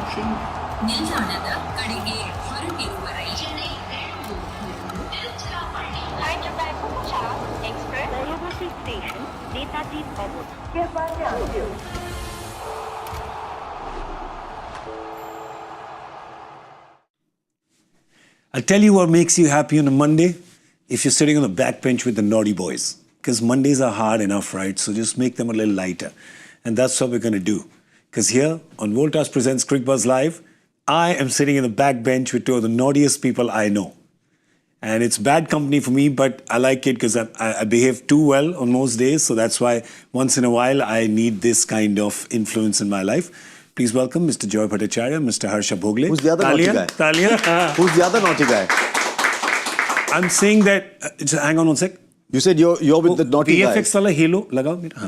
attention. ನಿಲ್ದಾಣದ ಕಡೆಗೆ ಹೊರಟಿರುವ ರೈಲನ್ನು Express Rutherford Station, Netaji Bhavan. I'll tell you what makes you happy on a Monday if you're sitting on the back bench with the naughty boys. Because Mondays are hard enough, right? So just make them a little lighter. And that's what we're going to do. Because here on Voltas Presents Cricbuzz Live, I am sitting in the back bench with two of the naughtiest people I know. And it's bad company for me, but I like it because I behave too well on most days. So that's why once in a while I need this kind of influence in my life. Please welcome Mr. Joy Bhattacharya, Mr. Harsha Bhogle. Who's the other naughty guy? Talia. Who's the other naughty guy? I'm saying that, just hang on one sec. You said you're with the naughty guy. VFX wala halo lagao mera.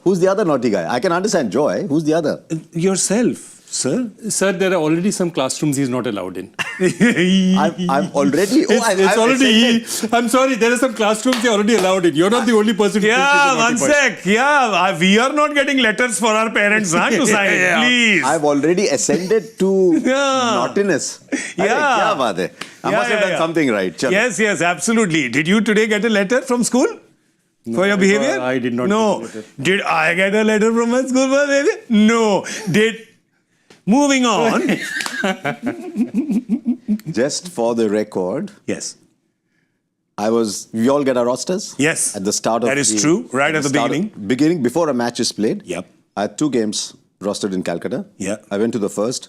Who's the other naughty guy? I can understand Joy. Who's the other? Yourself, sir. Sir, there are already some classrooms he's not allowed in. I'm already... I'm sorry, there are some classrooms you're already allowed in. You're not the only person who Yeah, one sec. Yeah, we are not getting letters for our parents to sign. Please. I've already ascended to naughtiness. Yeah. I must have done something right. Chalo. Yes, absolutely. Did you today get a letter from school? For your behavior? I did not No. get a letter. Did I get a letter from my school for behavior? No. Moving on. Just for the record, Yes. we all get our rosters? Yes. At the start of That is true, right at the beginning. Beginning, before a match is played. Yep. I had 2 games rostered in Calcutta. Yeah. I went to the first,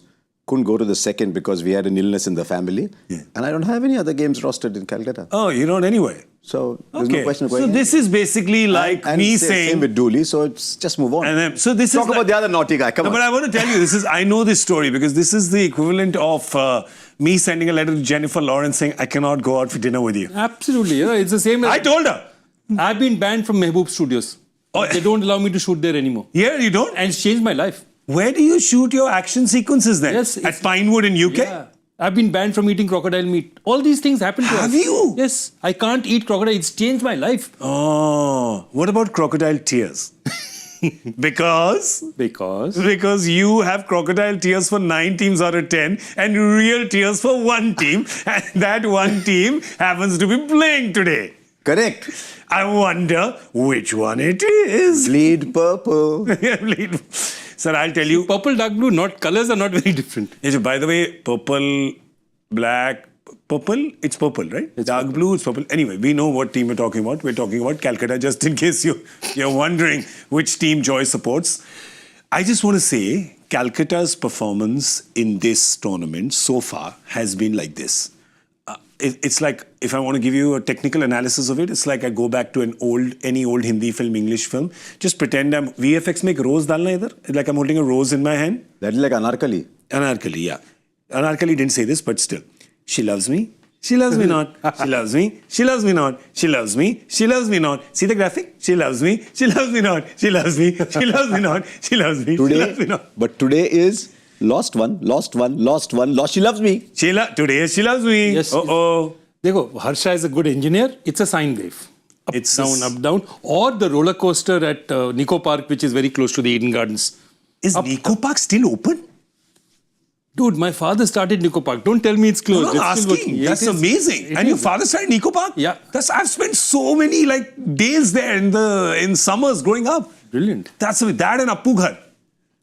couldn't go to the second because we had an illness in the family. Yeah. And I don't have any other games rostered in Calcutta. Oh, you don't anyway. So there's no question of going So this is basically like and me same saying... with Dooley, so it's just move on. And then, so this Talk is about like, the other naughty guy, come No, on. but I want to tell you, I know this story because this is the equivalent of me sending a letter to Jennifer Lawrence saying, I cannot go out for dinner with you. Absolutely, yeah. It's the same as... I told her. I've been banned from Mehboob Studios. Oh. They don't allow me to shoot there anymore. Yeah, you don't? And it's changed my life. Where do you shoot your action sequences then? Yes, At Pinewood in UK? Yeah. I've been banned from eating crocodile meat. All these things happen to us. Have you? Yes. I can't eat crocodile. It's changed my life. Oh, what about crocodile tears? Because you have crocodile tears for 9 teams out of 10 and real tears for 1 team, and that 1 team happens to be playing today. Correct. I wonder which one it is. Bleed purple. Sir, I'll tell you. Purple, dark blue, colors are not very different. By the way, purple, black, purple, it's purple, right? It's dark purple. blue, it's purple. Anyway, we know what team we're talking about. We're talking about Calcutta, just in case you're wondering which team Joy supports. I just want to say, Calcutta's performance in this tournament so far has been like this. It's like, if I want to give you a technical analysis of it, it's like I go back to any old Hindi film, English film. Just pretend I'm VFX make rose dalna idhar. Like I'm holding a rose in my hand. That is like Anarkali. Anarkali, yeah. Anarkali didn't say this, but still. She loves me. She loves me not. She loves me. She loves me not. She loves me. She loves me not. See the graphic? She loves me. She loves me not. She loves me. She loves me not. She loves me. She loves me not. But today is lost one. She loves me. Today she loves me. Yes. Oh. Dekho, Harsha is a good engineer. It's a sine wave. Up, down. Or the roller coaster at Nico Park, which is very close to the Eden Gardens. Is Nico Park still open? Dude, my father started Nico Park. Don't tell me it's closed. No, I'm It's still asking. working. That's amazing. And your father started Nico Park? Yeah. I've spent so many days there in summers growing up. Brilliant. That's with Dad and Appu Ghar.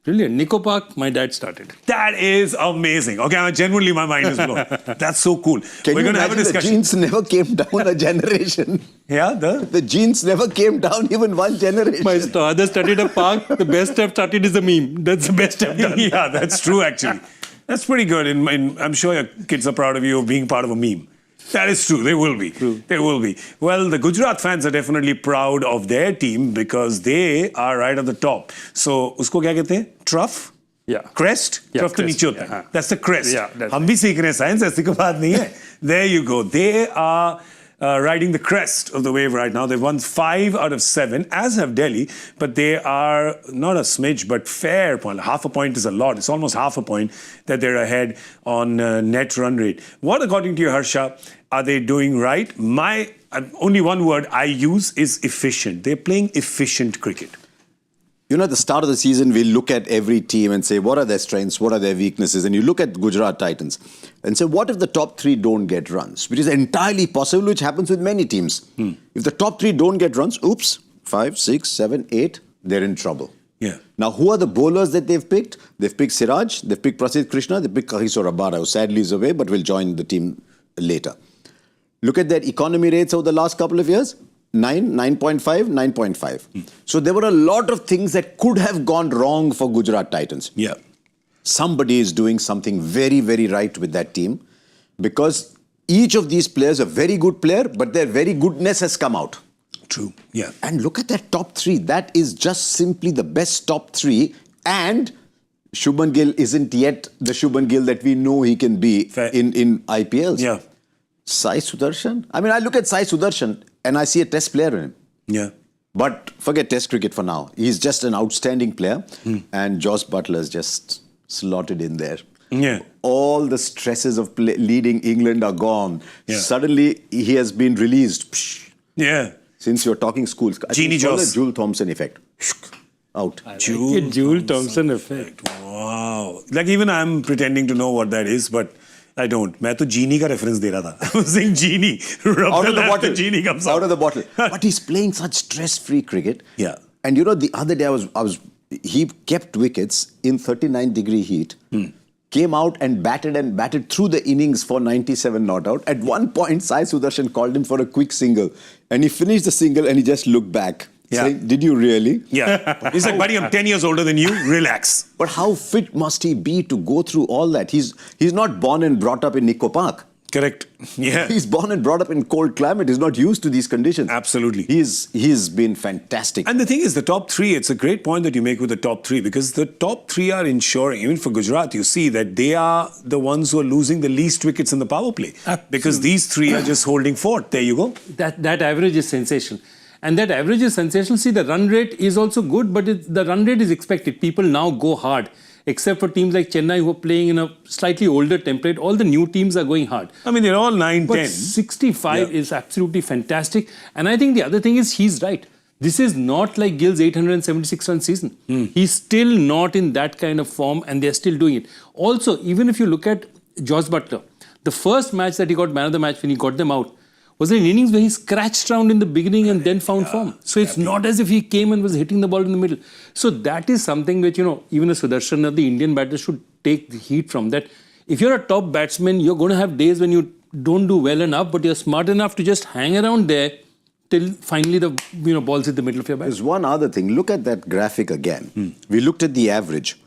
Brilliant. Nico Park, my dad started. That is amazing. Okay, genuinely my mind is blown. That's so cool. We're going to have a discussion. The genes never came down a generation. Yeah, the genes never came down even 1 generation. My father studied a park. The best I've started is a meme. That's the best I've done. Yeah, that's true actually. That's pretty good. I'm sure your kids are proud of you of being part of a meme. That is true. They will be. True. They will be. Well, the Gujarat fans are definitely proud of their team because they are right at the top. So, usko kya kehte hain? Truff? Yeah. Crest? Yeah, Truff to crest. niche hota hai. Yeah. That's the crest. Yeah, that's Hum bhi seekh rahe hain science, aisi koi baat nahi hai. There you go. They are riding the crest of the wave right now. They've won 5 out of 7, as have Delhi, but they are not a smidge, but fair point. Half a point is a lot. It's almost half a point that they're ahead on net run rate. What, according to you, Harsha, are they doing right? Only one word I use is efficient. They're playing efficient cricket. You know, at the start of the season, we look at every team and say, what are their strengths? What are their weaknesses? And you look at Gujarat Titans and say, what if the top three don't get runs? Which is entirely possible, which happens with many teams. If the top three don't get runs, oops, 5, 6, 7, 8, they're in trouble. Yeah. Now, who are the bowlers that they've picked? They've picked Siraj, they've picked Prasidh Krishna, they've picked Kagiso Rabada, who sadly is away, but will join the team later. Look at their economy rates over the last couple of years. 9, 9.5, 9.5. So there were a lot of things that could have gone wrong for Gujarat Titans. Yeah. Somebody is doing something very, very right with that team because each of these players are a very good player, but their very goodness has come out. True. Yeah. And look at that top three. That is just simply the best top three. And Shubman Gill isn't yet the Shubman Gill that we know he can be in IPLs. Yeah. Sai Sudarshan. I mean, I look at Sai Sudarshan and I see a test player in him. Yeah. But forget test cricket for now. He's just an outstanding player. And Josh Butler's just slotted in there. Yeah. All the stresses of leading England are gone. Yeah. Suddenly, he has been released. Psh. Yeah. Since you're talking schools. Genie Joss. The Jewel Thompson effect. Out. Jewel Thompson effect. Wow. Like even I'm pretending to know what that is, but I don't. मैं तो genie का reference दे रहा था. I was saying genie. Out of the bottle. Genie comes out. Out of the bottle. But he's playing such stress-free cricket. Yeah. And you know, the other day he kept wickets in 39-degree heat. Came out and batted through the innings for 97 not out. At one point, Sai Sudarshan called him for a quick single. And he finished the single and he just looked back. Yeah. Saying, did you really? Yeah. He's like, buddy, I'm 10 years older than you. Relax. But how fit must he be to go through all that? He's not born and brought up in Nico Park. Correct. Yeah. He's born and brought up in cold climate. He's not used to these conditions. Absolutely. He's been fantastic. And the thing is, the top three, it's a great point that you make with the top three because the top three are ensuring, even for Gujarat, you see that they are the ones who are losing the least wickets in the power play. Absolutely. Because these three are just holding fort. There you go. That average is sensational. And that average is sensational. See, the run rate is also good, but the run rate is expected. People now go hard. Except for teams like Chennai who are playing in a slightly older template, all the new teams are going hard. I mean, they're all 9, But 10. 65 is absolutely fantastic. And I think the other thing is he's right. This is not like Gill's 876-run season. He's still not in that kind of form and they're still doing it. Also, even if you look at Josh Butler, the first match that he got man of the match when he got them out was an innings where he scratched around in the beginning and then found form. So it's not as if he came and was hitting the ball in the middle. So that is something which, even a Sudarshan or the Indian batters should take the heat from that. If you're a top batsman, you're going to have days when you don't do well enough, but you're smart enough to just hang around there till finally the ball's hit the middle of your bat. There's one other thing. Look at that graphic again. We looked at the average.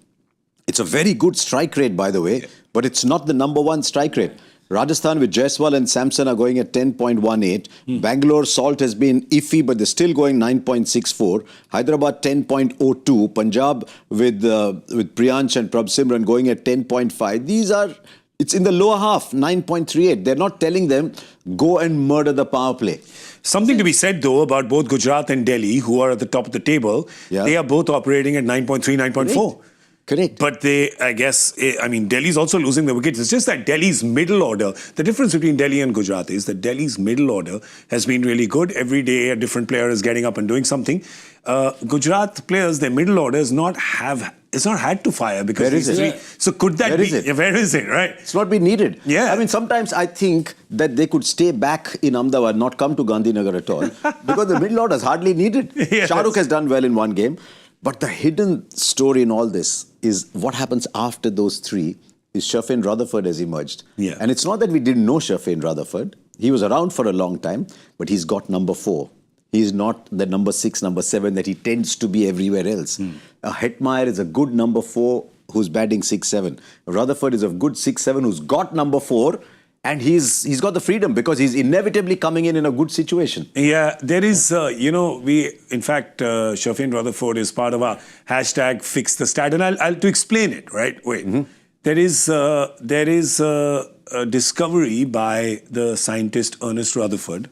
It's a very good strike rate, by the way, but it's not the number one strike rate. Rajasthan with Jaiswal and Samson are going at 10.18. Bangalore Salt has been iffy, but they're still going 9.64. Hyderabad 10.02. Punjab with Priyansh and Prabh Simran going at 10.5. It's in the lower half, 9.38. They're not telling them, go and murder the power play. Something to be said, though, about both Gujarat and Delhi, who are at the top of the table. Yeah. They are both operating at 9.3, 9.4. Correct. But Delhi's also losing the wickets. It's just that Delhi's middle order, the difference between Delhi and Gujarat is that Delhi's middle order has been really good. Every day a different player is getting up and doing something. Gujarat players, their middle order it's not had to fire because Where is it? So could that Where be? is it? Yeah, where is it? Right. It's not been needed. Yeah. I mean, sometimes I think that they could stay back in Ahmedabad, not come to Gandhinagar at all, because the middle order is hardly needed. Yes. Shah Rukh has done well in one game. But the hidden story in all this is what happens after those three is Shafin Rutherford has emerged. Yeah. And it's not that we didn't know Shafin Rutherford. He was around for a long time, but he's got number 4. He's not the number 6, number 7 that he tends to be everywhere else. Hetmeyer is a good number 4 who's batting 6-7. Rutherford is a good 6-7 who's got number 4. And he's got the freedom because he's inevitably coming in a good situation. Yeah, there is, in fact, Shafin Rutherford is part of our hashtag Fix the Stat. And I'll to explain it, right? Wait. There is a discovery by the scientist Ernest Rutherford,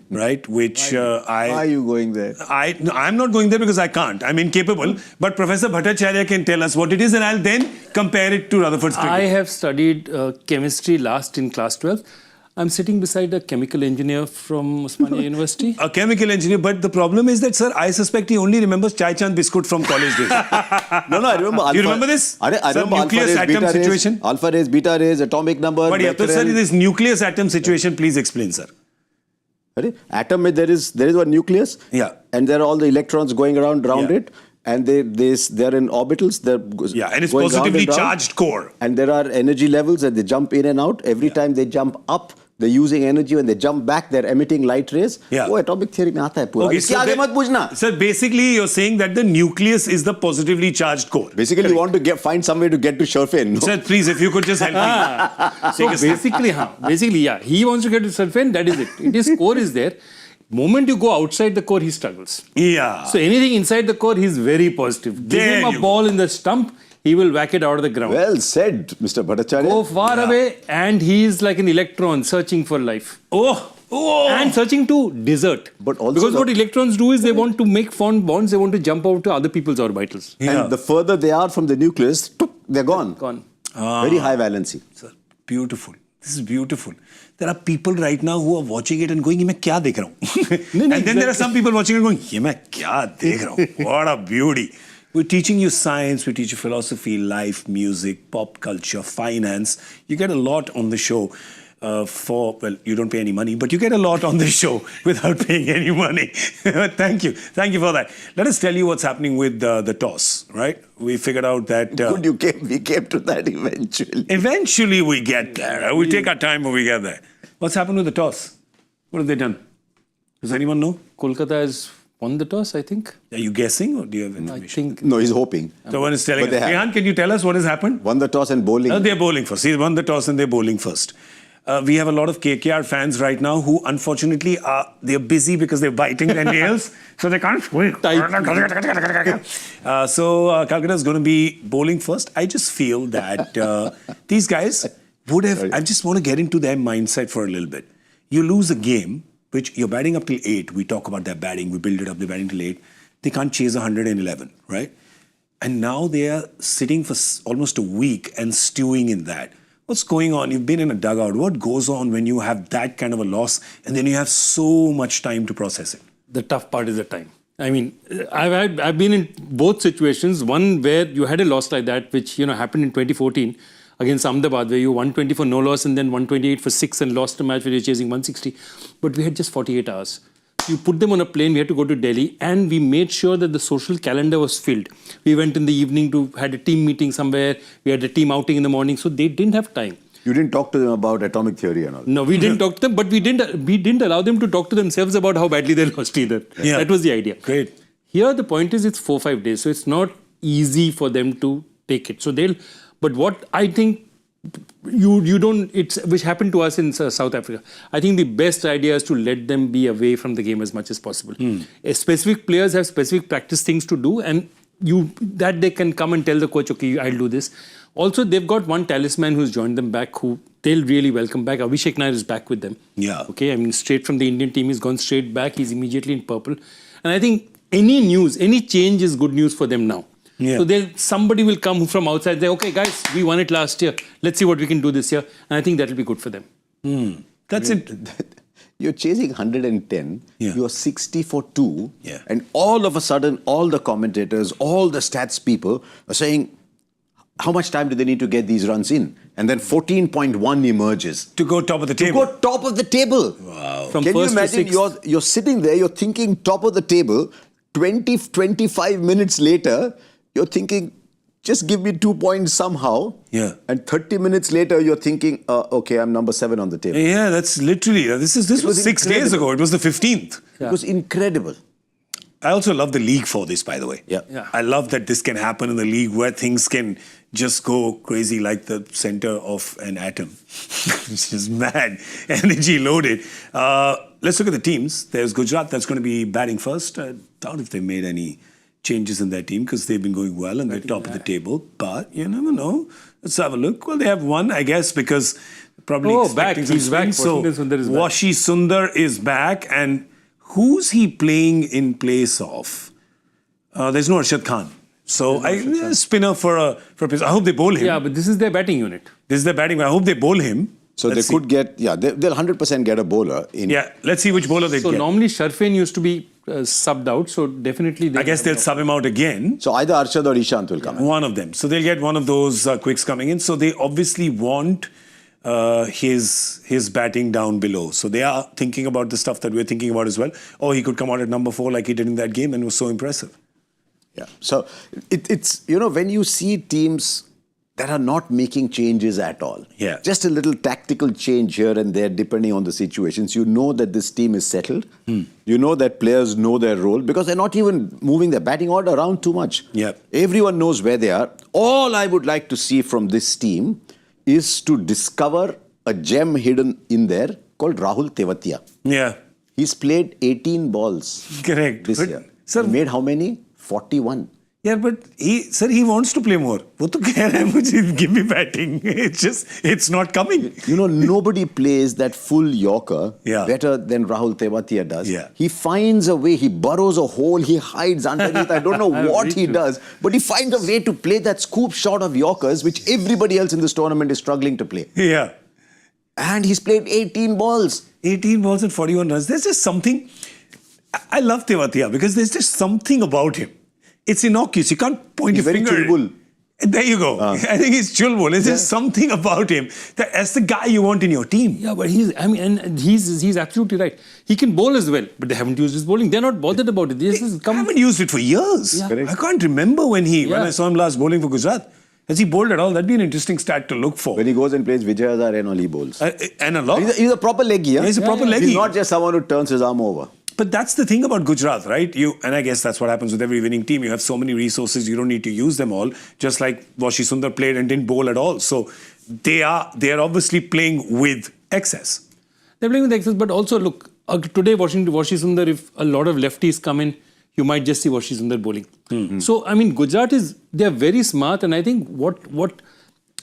right? Which Why are you going there? I'm not going there because I can't. I'm incapable. But Professor Bhattacharya can tell us what it is and I'll then compare it to Rutherford's cricket. I have studied chemistry last in class 12. I'm sitting beside a chemical engineer from Osmania University. A chemical engineer, but the problem is that, sir, I suspect he only remembers Chai Chand biscuit from college days. No, I remember. Do you remember this? I Sir, remember nucleus alpha rays, atom beta situation? rays, alpha rays, beta rays, atomic number. But yeah, so, sir, this nucleus atom situation, please explain, sir. Atom, mein there is one nucleus. Yeah. And there are all the electrons going around Yeah. it. And they're in orbitals. Yeah, and it's going round positively and round. charged core. And there are energy levels and they jump in and out. Every time they jump up, they're using energy. When they jump back, they're emitting light rays. Yeah. वो atomic theory में आता है पूरा. Okay, इसके आगे मत पूछना. Sir, basically you're saying that the nucleus is the positively charged core. Basically, you want to find some way to get to Sherfin. No? Sir, please, if you could just help me. So basically, yeah, he wants to get to sulfane, that is it. His core is there. Moment you go outside the core, he struggles. Yeah. So anything inside the core, he's very positive. Give There him a you ball in the stump, he will whack it out of the ground. Well said, Mr. Bhattacharya. Go far away, and he is like an electron searching for life. Oh. And searching to desert. But also because the- what electrons do is they want to make fond bonds, they want to jump out to other people's orbitals. Yeah. And the further they are from the nucleus, they're gone. Gone. Very high valency. Sir, beautiful. This is beautiful. There are people right now who are watching it and going, "ये मैं क्या देख रहा हूँ?" And then there are some people watching it going, "ये मैं क्या देख रहा हूँ?" What a beauty. We're teaching you science, we teach you philosophy, life, music, pop culture, finance. You get a lot on the show. Well, you don't pay any money, but you get a lot on this show without paying any money. Thank you. Thank you for that. Let us tell you what's happening with the toss, right? We figured out that... We came to that eventually. Eventually we get there. We take our time, but we get there. What's happened with the toss? What have they done? Does anyone know? Kolkata has won the toss, I think. Are you guessing or do you have I information? think. No, he's hoping. Someone is telling But they us. have. Rehan, can you tell us what has happened? Won the toss and bowling. No, they're bowling first. He won the toss and they're bowling first. We have a lot of KKR fans right now who, unfortunately, they're busy because they're biting their nails, so they can't swing. Calcutta is going to be bowling first. I just feel that these guys would have... I just want to get into their mindset for a little bit. You lose a game, which you're batting up till 8. We talk about their batting. We build it up. They're batting till 8. They can't chase 111, right? And now they are sitting for almost a week and stewing in that. What's going on? You've been in a dugout. What goes on when you have that kind of a loss and then you have so much time to process it? The tough part is the time. I mean, I've been in both situations. One where you had a loss like that, which happened in 2014 against Ahmedabad, where you 120 for no loss and then 128 for 6 and lost a match where you're chasing 160. But we had just 48 hours. You put them on a plane, we had to go to Delhi, and we made sure that the social calendar was filled. We went in the evening had a team meeting somewhere, we had a team outing in the morning, so they didn't have time. You didn't talk to them about atomic theory and all. No, we didn't talk to them, but we didn't allow them to talk to themselves about how badly they lost either. Yeah. That was the idea. Great. Here the point is it's 4-5 days, so it's not easy for them to take it. So but what I think which happened to us in South Africa. I think the best idea is to let them be away from the game as much as possible. Specific players have specific practice things to do, and that they can come and tell the coach, okay, I'll do this. Also, they've got one talisman who's joined them back, who they'll really welcome back. Abhishek Nair is back with them. Yeah. Okay, I mean, straight from the Indian team, he's gone straight back. He's immediately in purple. And I think any change is good news for them now. Yeah. So somebody will come from outside and say, okay, guys, we won it last year. Let's see what we can do this year. And I think that will be good for them. That's it. You're chasing 110. Yeah. You're 60 for 2. Yeah. And all of a sudden, all the commentators, all the stats people are saying, how much time do they need to get these runs in? And then 14.1 emerges. To go top of the table. To go top of the table. Wow. From Can you first to imagine sixth. you're sitting there, you're thinking top of the table, 25 minutes later, you're thinking, just give me 2 points somehow. Yeah. And 30 minutes later, you're thinking, okay, I'm number 7 on the table. Yeah, that's literally, this was 6 days incredible. ago. It was the 15th. It was incredible. I also love the league for this, by the way. Yeah. I love that this can happen in the league where things can just go crazy like the center of an atom. It's just mad. Energy loaded. Let's look at the teams. There's Gujarat that's going to be batting first. I doubt if they made any changes in their team because they've been going well and they're top of the table. But you never know. Let's have a look. Well, they have one, I guess, because probably expecting back. He's back. So Washington Sundar is back. Washi Sundar is back. And who's he playing in place of? There's no Rashid Khan. So spinner for a place. I hope they bowl him. Yeah, but this is their batting unit. This is their batting. I hope they bowl him. So Let's they see. could get, they'll 100% get a bowler. Yeah, let's see which bowler they So get. normally Sharfin used to be subbed out, so definitely I guess they'll sub him out again. So either Arshad or Ishant will come in. One of them. So they'll get one of those quicks coming in. So they obviously want his batting down below. So they are thinking about the stuff that we're thinking about as well. Or he could come out at number 4 like he did in that game and was so impressive. Yeah. So it's, when you see teams that are not making changes at all. Yeah. Just a little tactical change here and there depending on the situations. You know that this team is settled. You know that players know their role because they're not even moving their batting order around too much. Yeah. Everyone knows where they are. All I would like to see from this team is to discover a gem hidden in there called Rahul Tewatia. Yeah, He's played 18 balls correct. this But, year. Sir, He made how many? 41. yeah, but he wants to play more. वो तो कह रहा है मुझे give me batting. It's not coming. Nobody plays that full Yorker Yeah. better than Rahul Tewatia does. Yeah. He finds a way, he burrows a hole, he hides underneath. I don't know what he does, but he finds a way to play that scoop shot of Yorkers, which everybody else in this tournament is struggling to play. Yeah. And he's played 18 balls. 18 balls and 41 runs. There's just something. I love Tewatia because there's just something about him. It's innocuous. You can't point He's your very finger. chulbul. There you go. I think he's chulbul. There's just something about him that's the guy you want in your team. Yeah, but he's absolutely right. He can bowl as well, but they haven't used his bowling. They're not bothered about it. They just I haven't used it for years. Yeah. Correct. I can't remember when I saw him last bowling for Gujarat. Has he bowled at all? That'd be an interesting stat to look for. When he goes and plays Vijay Hazare and all, he bowls. And a lot. He's a proper leggy. Huh? He's a proper leggy. He's not just someone who turns his arm over. But that's the thing about Gujarat, right? And I guess that's what happens with every winning team. You have so many resources, you don't need to use them all. Just like Washi Sundar played and didn't bowl at all. So they are obviously playing with excess. They're playing with excess, but also look, today Washi Sundar, if a lot of lefties come in, you might just see Washi Sundar bowling. So, I mean, Gujarat they're very smart, and I think what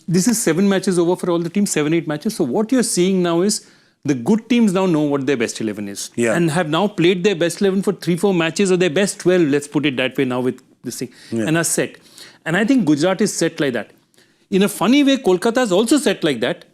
this is 7 matches over for all the teams, 7-8 matches. So what you're seeing now is the good teams now know what their best 11 is. Yeah. And have now played their best 11 for 3-4 matches, or their best 12, let's put it that way now with this thing, and are set. And I think Gujarat is set like that. In a funny way, Kolkata is also set like that,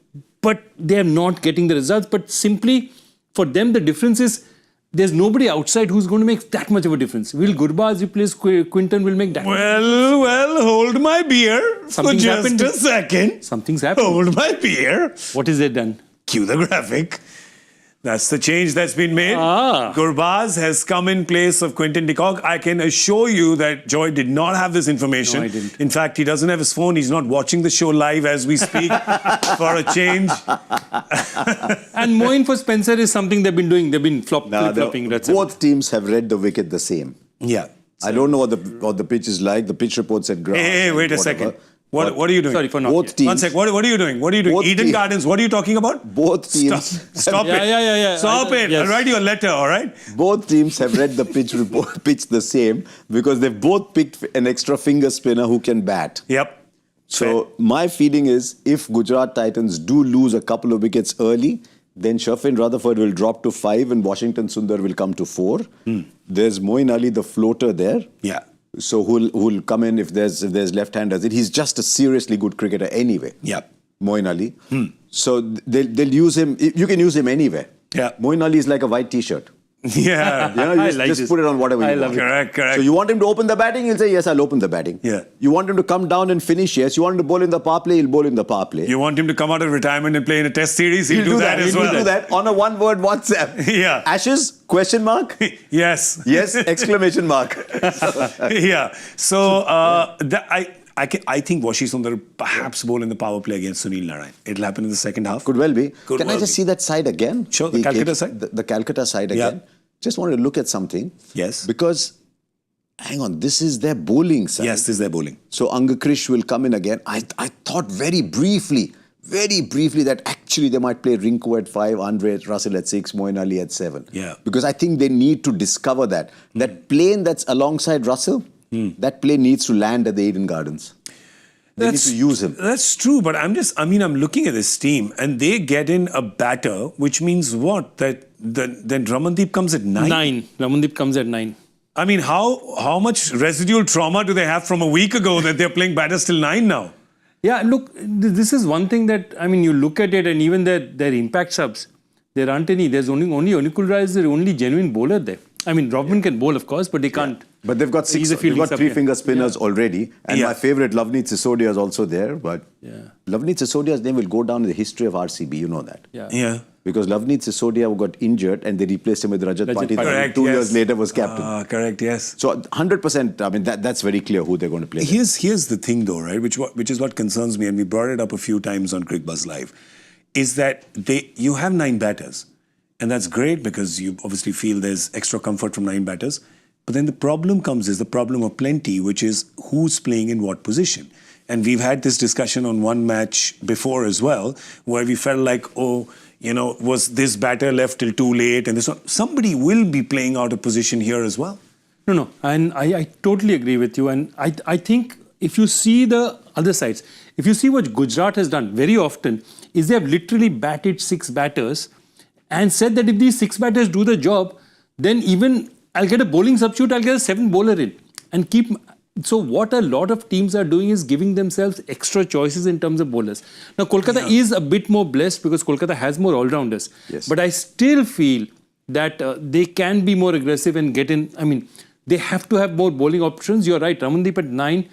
but they are not getting the results. But simply, for them, the difference is there's nobody outside who's going to make that much of a difference. Will Gurbaz replace Quinton will make that much? Well, hold my beer Something's for happened. just a second. Something's happened. Hold my beer. What is it done? Cue the graphic. That's the change that's been made. Gurbaz has come in place of Quinton de Kock. I can assure you that Joy did not have this information. No, I didn't. In fact, he doesn't have his phone. He's not watching the show live as we speak for a change. And Moeen for Spencer is something they've been doing. They've been flip-flopping. That's it. Both teams have read the wicket the same. Yeah. I don't know what the pitch is like. The pitch report said grass. Hey, wait a whatever. second. What are you doing? Sorry for not. Both teams. One sec. What are you doing? What are you doing? Both Eden teams- Gardens. What are you talking about? Both teams. Stop it. Yeah. Stop it. Yes. I'll write you a letter, all right? Both teams have read the pitch the same because they've both picked an extra finger spinner who can bat. Yep. So my feeling is if Gujarat Titans do lose a couple of wickets early, then Sharfin Rutherford will drop to 5 and Washington Sundar will come to 4. There's Moeen Ali, the floater there. Yeah. So who'll come in if there's left-handers? He's just a seriously good cricketer anyway. Yep. Moeen Ali. So they'll use him. You can use him anywhere. Yeah. Moeen Ali is like a white T-shirt. Yeah. Just put it on whatever I you love want. it. Correct. So you want him to open the batting? He'll say, yes, I'll open the batting. Yeah. You want him to come down and finish? Yes. You want him to bowl in the power play? He'll bowl in the power play. You want him to come out of retirement and play in a test series? He'll do that as well. He'll do that on a one-word WhatsApp. Yeah. Ashes? Question mark? Yes. Yes! Exclamation mark. Yeah. So I think Washi Sundar perhaps bowl in the power play against Sunil Narayan. It'll happen in the second half. Could well be. Could Can well I just be. see that side again? Sure, the Calcutta side. The Calcutta side Yeah. again. Just wanted to look at something. Yes. Because, hang on, this is their bowling side. Yes, this is their bowling. So Angakrish will come in again. I thought very briefly that actually they might play Rinku at 5, Andre Russell at 6, Moeen Ali at 7. Yeah. Because I think they need to discover that. That plane that's alongside Russell, that plane needs to land at the Eden Gardens. They need to use him. That's true, but I'm looking at this team and they get in a batter, which means what? Then Ramandeep comes at 9? 9. Ramandeep comes at 9. I mean, how much residual trauma do they have from a week ago that they're playing batters till 9 now? Yeah, look, this is one thing that, I mean, you look at it and even their impact subs, there aren't any. There's only Onikulra is the only genuine bowler there. I mean, Robin can bowl, of course, but they can't. But they've got three-finger spinners already. And my favourite, Loveneet Sisodia, is also there. But Loveneet Sisodia's name will go down in the history of RCB, you know that. Yeah. Because Loveneet Sisodia got injured and they replaced him with Rajat Patil. Correct, 2 years later was captain. Correct, yes. So 100%, I mean, that's very clear who they're going to play. Here's the thing though, right, which is what concerns me, and we brought it up a few times on Cricbuzz Live, is that you have 9 batters. And that's great because you obviously feel there's extra comfort from 9 batters. But then the problem is the problem of plenty, which is who's playing in what position. And we've had this discussion on one match before as well, where we felt like, was this batter left till too late? And somebody will be playing out of position here as well. No. And I totally agree with you. And I think if you see the other sides, if you see what Gujarat has done very often, is they have literally batted 6 batters and said that if these 6 batters do the job, then even I'll get a bowling substitute, I'll get a 7 bowler in. And so what a lot of teams are doing is giving themselves extra choices in terms of bowlers. Now, Kolkata is a bit more blessed because Kolkata has more all-rounders. Yes. But I still feel that they can be more aggressive and get in. I mean, they have to have more bowling options. You're right, Ramandeep at 9,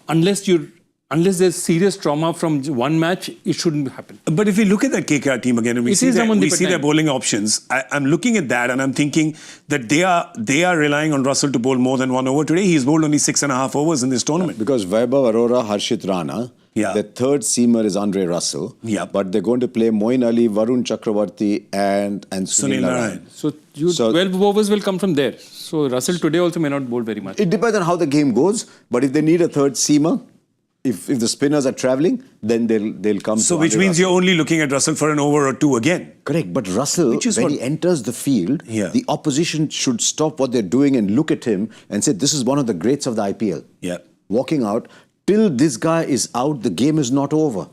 unless there's serious trauma from one match, it shouldn't happen. But if we look at that KKR team again and we see their bowling options, I'm looking at that and I'm thinking that they are relying on Russell to bowl more than 1 over today. He's bowled only 6.5 overs in this tournament. Because Vaibhav Arora, Harshit Rana, the third seamer is Andre Russell. Yeah. But they're going to play Moeen Ali, Varun Chakravarti and Sunil Narayan. So 12 overs will come from there. So Russell today also may not bowl very much. It depends on how the game goes. But if they need a third seamer, if the spinners are travelling, then they'll come. So which means you're only looking at Russell for an over or 2 again. Correct. But Russell, when he enters the field, the opposition should stop what they're doing and look at him and say, this is one of the greats of the IPL. Yeah. Walking out, till this guy is out, the game is not over.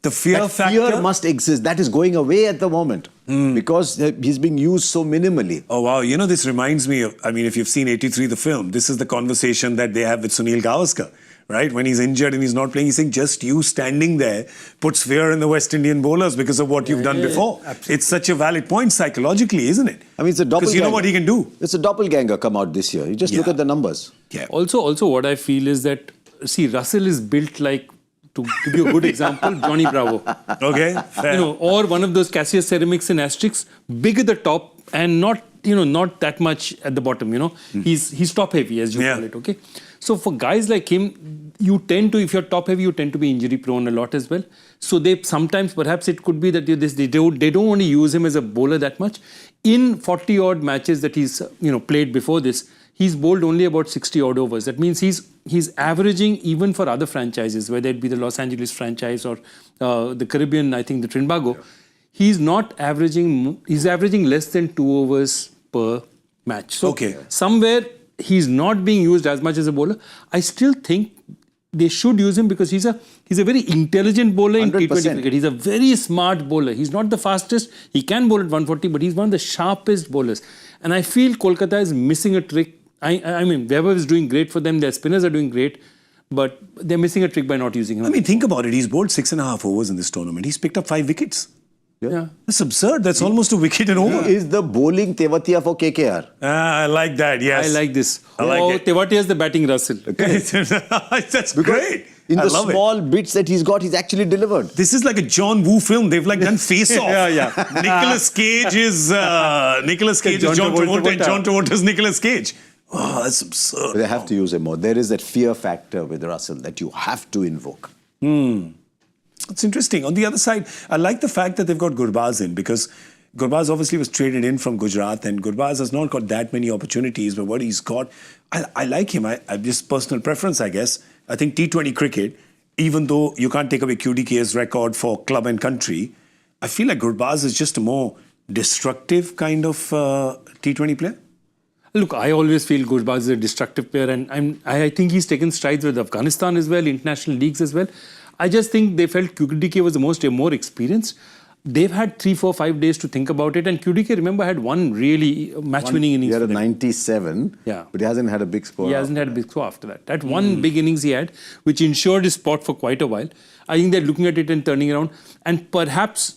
The fear factor must exist. That is going away at the moment because he's being used so minimally. Oh, wow. You know, this reminds me of, I mean, if you've seen 83, the film, this is the conversation that they have with Sunil Gavaskar. Right? When he's injured and he's not playing, he's saying just you standing there puts fear in the West Indian bowlers because of what you've done before. It's such a valid point psychologically, isn't it? I mean, it's a doppelganger. Because you know what he can do. It's a doppelganger come out this year. You just look at the numbers. Yeah. Also, what I feel is that, see, Russell is built like, to give you a good example, Johnny Bravo. Okay, fair. Or one of those Cassius ceramics and asterisks, big at the top and not that much at the bottom, He's top heavy, as you call it, okay? So for guys like him, if you're top heavy, you tend to be injury prone a lot as well. So they sometimes, perhaps it could be that they don't want to use him as a bowler that much. In 40 odd matches that he's played before this, he's bowled only about 60 odd overs. That means he's averaging, even for other franchises, whether it be the Los Angeles franchise or the Caribbean, I think the Trinbago, he's averaging less than 2 overs per match. So somewhere he's not being used as much as a bowler. I still think they should use him because he's a very intelligent bowler in T20 cricket. He's a very smart bowler. He's not the fastest. He can bowl at 140, but he's one of the sharpest bowlers. And I feel Kolkata is missing a trick. I mean, Vaibhav is doing great for them. Their spinners are doing great. But they're missing a trick by not using him. I mean, think about it. He's bowled 6.5 overs in this tournament. He's picked up 5 wickets. Yeah. That's absurd. That's almost a wicket and over. Is the bowling Tewatia for KKR? I like that, yes. I like this. I like it. Tewatia is the batting Russell. That's great. In the small bits that he's got, he's actually delivered. This is like a John Woo film. They've done Face Off. Nicolas Cage is John Travolta and John Travolta is Nicolas Cage. Oh, that's absurd. They have to use him more. There is that fear factor with Russell that you have to invoke. It's interesting. On the other side, I like the fact that they've got Gurbaz in because Gurbaz obviously was traded in from Gujarat and Gurbaz has not got that many opportunities, but what he's got, I like him. I just personal preference, I guess. I think T20 cricket, even though you can't take away QDK's record for club and country, I feel like Gurbaz is just a more destructive kind of T20 player. Look, I always feel Gurbaz is a destructive player and I think he's taken strides with Afghanistan as well, international leagues as well. I just think they felt QDK was the more experienced. they've had 3, 4, 5 days to think about it. And QDK, remember, had one really match-winning innings. He had for a them. 97, Yeah. but he hasn't had a big score. He hasn't had a big score after that. That one big innings he had, which ensured his spot for quite a while. I think they're looking at it and turning around. And perhaps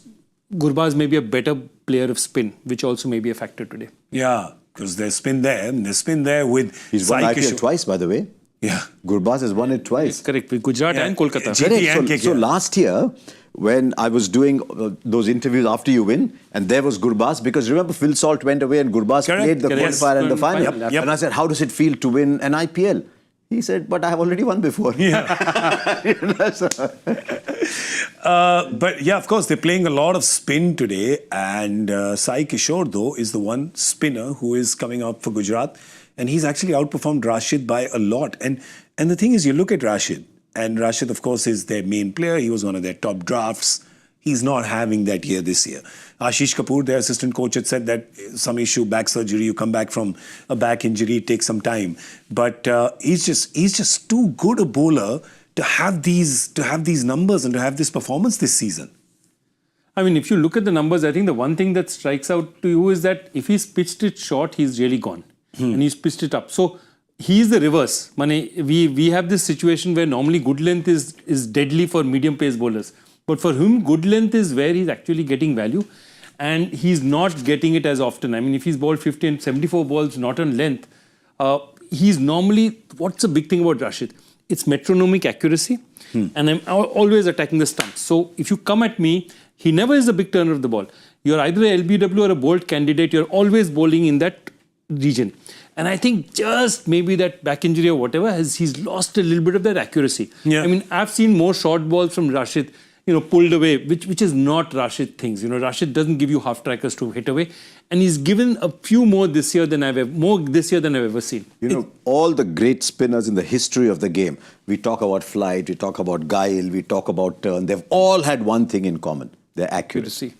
Gurbaz may be a better player of spin, which also may be a factor today. Yeah, because there's spin there. And there's spin there with He's won Sai IPL Kishore. twice, by the way. Yeah. Gurbaz has won it twice. Correct, with Gujarat Yeah. and Kolkata. GT and Correct. KKR. So last year, when I was doing those interviews after you win, and there was Gurbaz, because remember Phil Salt went away and Gurbaz Correct, played the correct. qualifier and the Yes, final. final. Yep. And I said, how does it feel to win an IPL? He said, but I have already won before. But yeah, of course, they're playing a lot of spin today. And Sai Kishore, though, is the one spinner who is coming out for Gujarat. And he's actually outperformed Rashid by a lot. And the thing is, you look at Rashid, and Rashid, of course, is their main player. He was one of their top drafts. He's not having that year this year. Ashish Kapoor, their assistant coach, had said that some issue, back surgery, you come back from a back injury, it takes some time. But he's just too good a bowler to have these numbers and to have this performance this season. I mean, if you look at the numbers, I think the one thing that strikes out to you is that if he's pitched it short, he's really gone. And he's pitched it up. So he's the reverse. We have this situation where normally good length is deadly for medium pace bowlers. But for him, good length is where he's actually getting value. And he's not getting it as often. I mean, if he's bowled 50 and 74 balls, not on length, he's normally... What's the big thing about Rashid? It's metronomic accuracy. And I'm always attacking the stumps. So if you come at me, he never is a big turner of the ball. You're either a LBW or a bold candidate. You're always bowling in that region. And I think just maybe that back injury or whatever, he's lost a little bit of that accuracy. Yeah. I mean, I've seen more short balls from Rashid, pulled away, which is not Rashid things. Rashid doesn't give you half strikers to hit away. And he's given a few more this year than I've ever seen. All the great spinners in the history of the game, we talk about flight, we talk about guile, we talk about turn, they've all had one thing in common, their accuracy.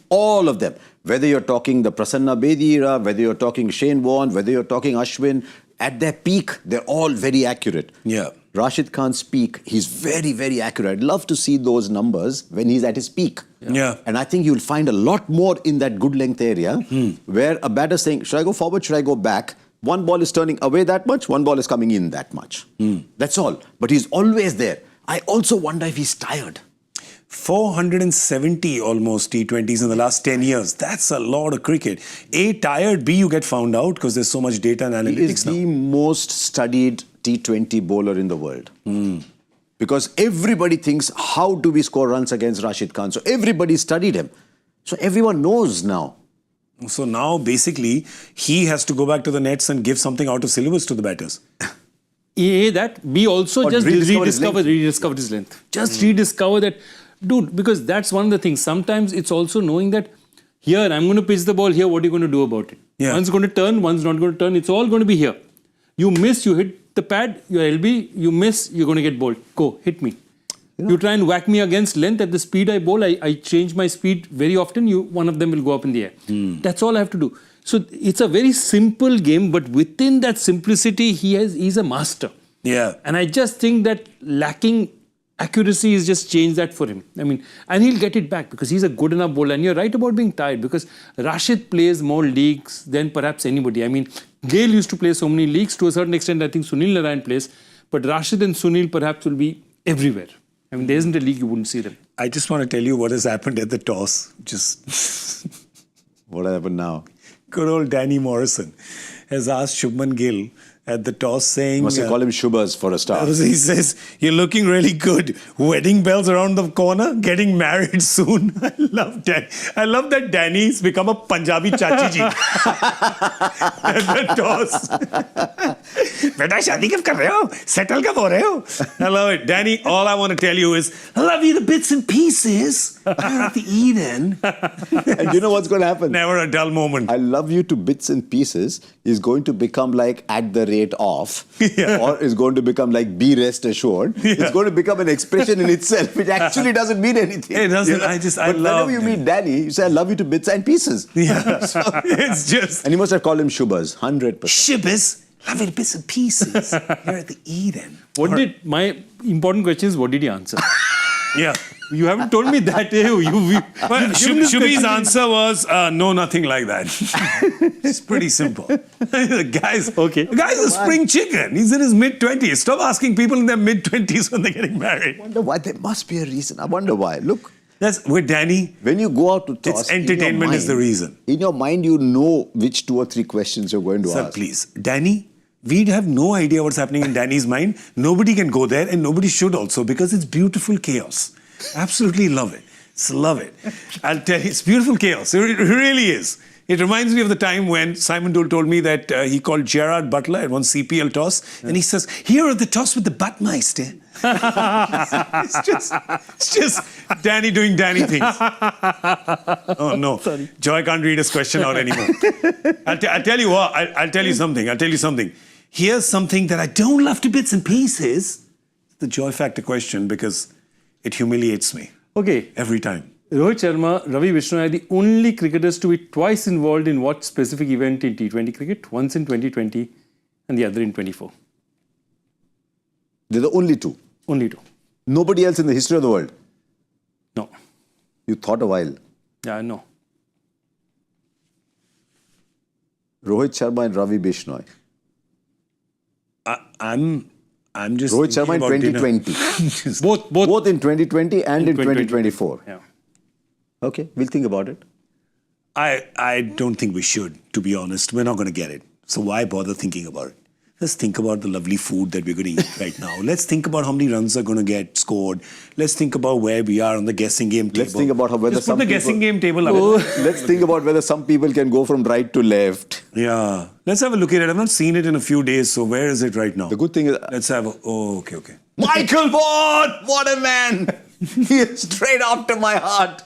All of them. Whether you're talking the Prasanna Bedi era, whether you're talking Shane Warne, whether you're talking Ashwin, at their peak, they're all very accurate. Yeah. Rashid Khan's peak, he's very, very accurate. I'd love to see those numbers when he's at his peak. Yeah. And I think you'll find a lot more in that good length area where a batter's saying, should I go forward, should I go back? One ball is turning away that much, one ball is coming in that much. That's all. But he's always there. I also wonder if he's tired. 470 almost T20s in the last 10 years. That's a lot of cricket. A, tired. B, you get found out because there's so much data and He is analytics now. the most studied T20 bowler in the world. Because everybody thinks, how do we score runs against Rashid Khan? So everybody studied him. So everyone knows now. So now, basically, he has to go back to the nets and give something out of syllabus to the batters. A, that. B, also Or just rediscover rediscover his length. Just rediscover that. Dude, because that's one of the things. Sometimes it's also knowing that here, I'm going to pitch the ball here, what are you going to do about it? Yeah. One's going to turn, one's not going to turn. It's all going to be here. You miss, you hit the pad, your LB, you miss, you're going to get bowled. Go, hit me. You try and whack me against length at the speed I bowl. I change my speed very often. One of them will go up in the air. That's all I have to do. So it's a very simple game, but within that simplicity, he's a master. Yeah. And I just think that lacking accuracy has just changed that for him. I mean, and he'll get it back because he's a good enough bowler. And you're right about being tired because Rashid plays more leagues than perhaps anybody. I mean, Gayle used to play so many leagues. To a certain extent, I think Sunil Narayan plays. But Rashid and Sunil perhaps will be everywhere. I mean, there isn't a league you wouldn't see them. I just want to tell you what has happened at the toss. What happened now? Good old Danny Morrison has asked Shubman Gill at the toss saying... Must have called him Shubhas for a start. He says, you're looking really good. Wedding bells around the corner, getting married soon. I love that. I love that Danny's become a Punjabi chachi ji. At the toss. Beta, shaadi kab kar rahe ho? Settle kab ho rahe ho? I love it. Danny, all I want to tell you is, I love you the bits and pieces. You're at the Eden. And you know what's going to happen? Never a dull moment. I love you to bits and pieces is going to become like at the rate of, or is going to become like be rest assured. It's going to become an expression in itself, which actually doesn't mean anything. It doesn't. But whenever you meet Danny, you say, I love you to bits and pieces. Yeah. It's just... And you must have called him Shubhas, 100%. Shibas, love it bits and pieces. You're at the Eden. My important question is, what did he answer? Yeah. You haven't told me that. Well, Shubhi's answer was no, nothing like that. It's pretty simple. The guy's a spring chicken. He's in his mid-20s. Stop asking people in their mid-20s when they're getting married. I wonder why. There must be a reason. I wonder why. Look. With Danny. When you go out to toss, it's entertainment is the reason. In your mind, you know which 2 or 3 questions you're going to Sir, ask. please. Danny, we have no idea what's happening in Danny's mind. Nobody can go there and nobody should also because it's beautiful chaos. Absolutely love it. Love it. I'll tell you, it's beautiful chaos. It really is. It reminds me of the time when Simon Dole told me that he called Gerard Butler at one CPL toss and he says, here are the toss with the Buttmeister. it's just Danny doing Danny things. Oh no. Sorry. Joy can't read his question out anymore. I'll tell you what, I'll tell you something. Here's something that I don't love to bits and pieces. The Joy Factor question because it humiliates me. Okay. Every time. Rohit Sharma, Ravi Vishnu are the only cricketers to be twice involved in what specific event in T20 cricket? Once in 2020 and the other in 24. They're the only 2. Only 2. Nobody else in the history of the world. No. You thought a while. Yeah, no. Rohit Sharma and Ravi Bishnoi. I'm just Rohit Sharma in 2020. Both in 2020 and in 2024. Yeah. Okay, we'll think about it. I don't think we should, to be honest. We're not going to get it. So why bother thinking about it? Let's think about the lovely food that we're going to eat right now. Let's think about how many runs are going to get scored. Let's think about where we are on the guessing game table. Let's think about whether Just put the guessing game table up. Let's think about whether some people can go from right to left. Yeah. Let's have a look at it. I've not seen it in a few days, so where is it right now? The good thing is... Let's have a... Oh, okay. Michael Vaughan! What a man! He is straight after my heart.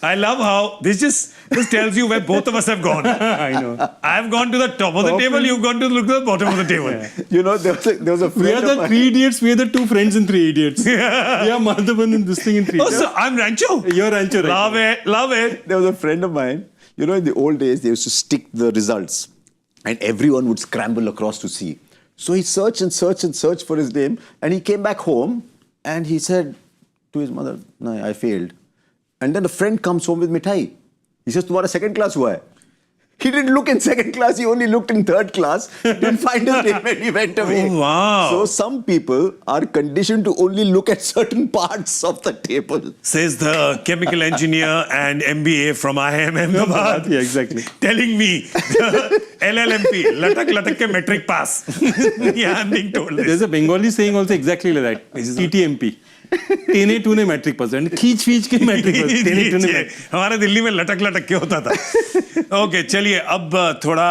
I love how this tells you where both of us have gone. I know. I've gone to the top of the table, you've gone to look at the bottom of the table. Yeah. You know, there was a friend We are the 3 idiots, we are the 2 friends in 3 idiots. Yeah. We are Madhavan in this thing in 3 Oh, idiots. so I'm Rancho. You're Rancho, right? Love it. There was a friend of mine, you know, in the old days, they used to stick the results and everyone would scramble across to see. So he searched for his name and he came back home and he said to his mother, no, I failed. And then a friend comes home with mithai. He says, "Tumhara second class hua hai." He didn't look in second class, he only looked in third class. Didn't find his name and he went away. Oh, wow. So some people are conditioned to only look at certain parts of the table. Says the chemical engineer and MBA from IIM Ahmedabad. Yeah, exactly. Telling me the LLMP, latak ke metric pass. Yeah, I'm being told this. There's a Bengali saying also exactly like that. TTMP. टेने टूने matric pass है खींच के matric pass टेने टूने हमारे दिल्ली में लटक के होता था ओके चलिए अब थोड़ा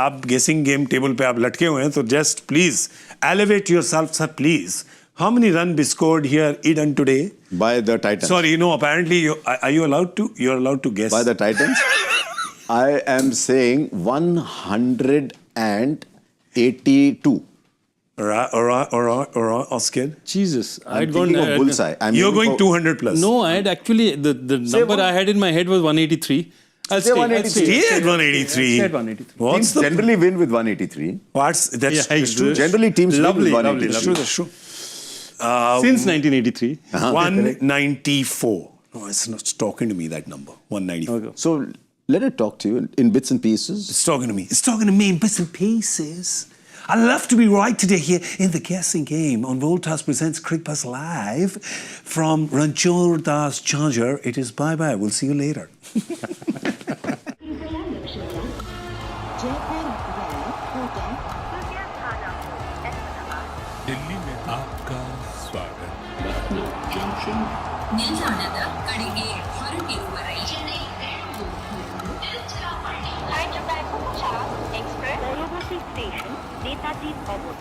आप गेसिंग गेम टेबल पे आप लटके हुए हैं तो just please elevate yourself sir please how many run be scored here Eden today by the Titans? Sorry, no, apparently you're allowed to guess by the Titans. I am saying 182. Or Oscar. Jesus, I'm thinking of bullseye. You're going 200 plus. No, I had actually the number I had in my head was 183. I'll stay 183. Stay at 183. Stay at 183. Teams generally win with 183. That's true. Generally, teams win with 183. That's true. Since 1983. 194. No, it's not talking to me, that number. 194. Okay. So let it talk to you in bits and pieces. It's talking to me. It's talking to me in bits and pieces. I love to be right today here in the guessing game on Voltas presents Cricbuzz live from Ranchor Das Charger. It is bye-bye. We'll see you later. Delhi में आपका स्वागत ನಿಲ್ದಾಣದ ಕಡೆಗೆ ಹೊರಟಿರುವ ರೈಲನೆ Express, Tewatia Station, Netaji Obot.